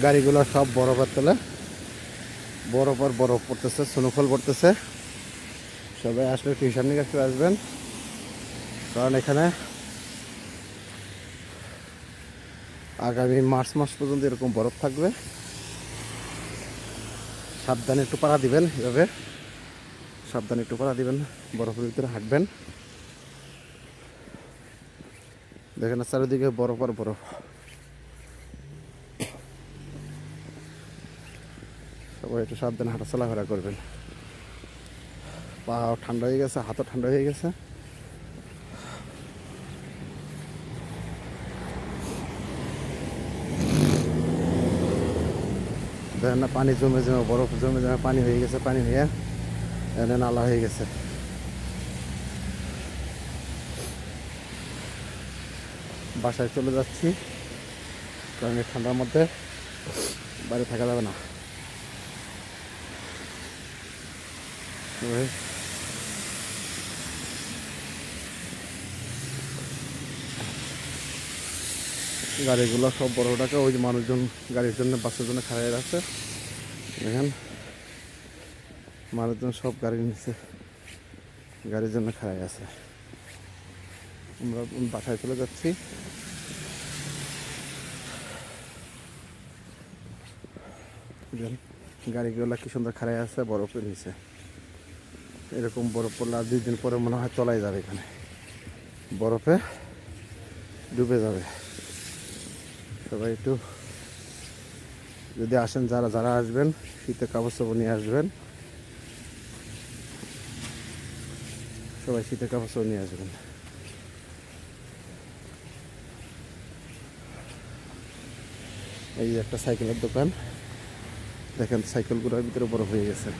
গাড়িগুলো সব বরফের তলে, বরফ আর বরফ পড়তেছে, স্নোফল পড়তেছে। সবাই আসলে টিউশন নিয়ে একটু আসবেন, কারণ এখানে আগামী মার্চ মাস পর্যন্ত এরকম বরফ থাকবে। সাবধানে একটু পাড়া দিবেন, এভাবে সাবধানে একটু পাড়া দিবেন, বরফের ভিতরে হাঁটবেন। দেখেন চারিদিকে বরফ আর বরফ। সবাই একটু সাবধানে হাঁটা চলাফেরা করবেন। পা ঠান্ডা হয়ে গেছে, হাতও ঠান্ডা হয়ে গেছে। দেখেন না, পানি জমে জমে, বরফ জমে জমে পানি হয়ে গেছে, পানি হয়ে এনে নালা হয়ে গেছে। বাসায় চলে যাচ্ছি, কারণ এই ঠান্ডার মধ্যে বাইরে থাকা যাবে না। গাড়িগুলো সব বড়টাকে, ওই যে মানুষজন গাড়ির জন্য, বাসের জন্য খাড়াই আছে। দেখেন মানুষজন সব গাড়ির নিচে গাড়ির জন্য খাড়াই আছে। আমরা বাসায় চলে যাচ্ছি। গাড়িগুলো কি সুন্দর খাড়াই আছে বরফের নিচে। এরকম বরফ পড়লে আর 2 দিন পরে মনে হয় তলায় যাবে, এখানে বরফে ডুবে যাবে। সবাই একটু যদি আসেন, যারা যারা আসবেন, শীতের কাপড় চোপড় নিয়ে আসবেন। সবাই শীতের কাপড় চোপড় নিয়ে আসবেন। এই যে একটা সাইকেলের দোকান, দেখেন সাইকেলগুলোর ভিতরে বরফ হয়ে গেছে।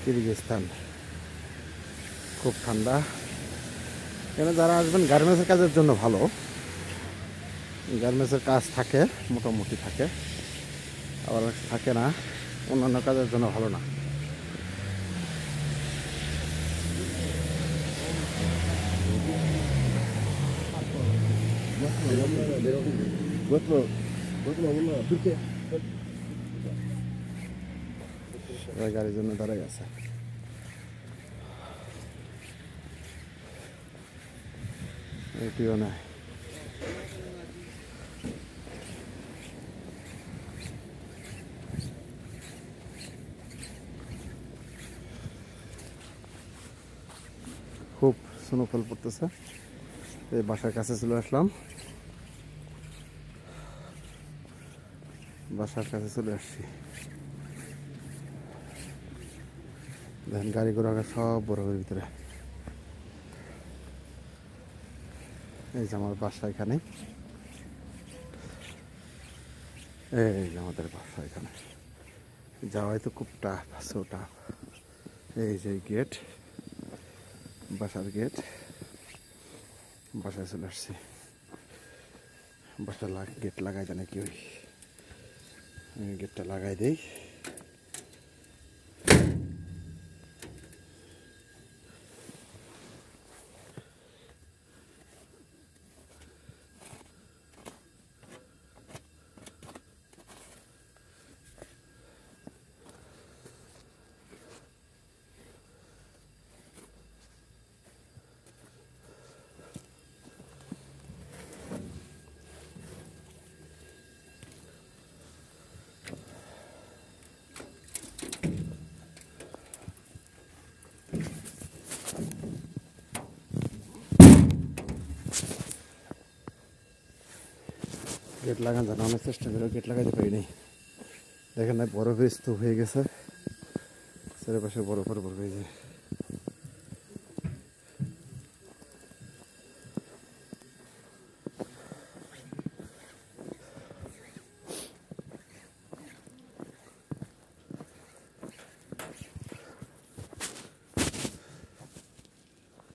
কিরগিজস্তান খুব ঠান্ডা। এখানে যারা আসবেন গার্মেন্টসের কাজের জন্য ভালো, গার্মেন্টসের কাজ থাকে, মোটামুটি থাকে, আবার থাকে না, অন্যান্য কাজের জন্য ভালো না। সবাই গাড়ির জন্য দাঁড়াই আছে। এটিও না, খুব স্নোফল পড়তেছে। এই বাসার কাছে চলে আসলাম, বাসার কাছে চলে আসছি। দেখেন গাড়ি ঘোড়া সব বরফের ভিতরে। এই যে আমার বাসা এখানে, এই যে আমাদের বাসা এখানে। যাওয়াই তো খুব টাফ, সো টাফ। এই যে গেট, বাসার গেট। বাসায় চলে আসছি। বাসা গেট লাগাই দেয় নাকি, ওই গেটটা লাগাই দেই। গেট লাগান জানা অনেক চেষ্টা করে গেট লাগাইতে পারি নাই। দেখেন না, বরফের স্তূপ হয়ে গেছে, চারিপাশে বরফের বরফ হয়ে যায়।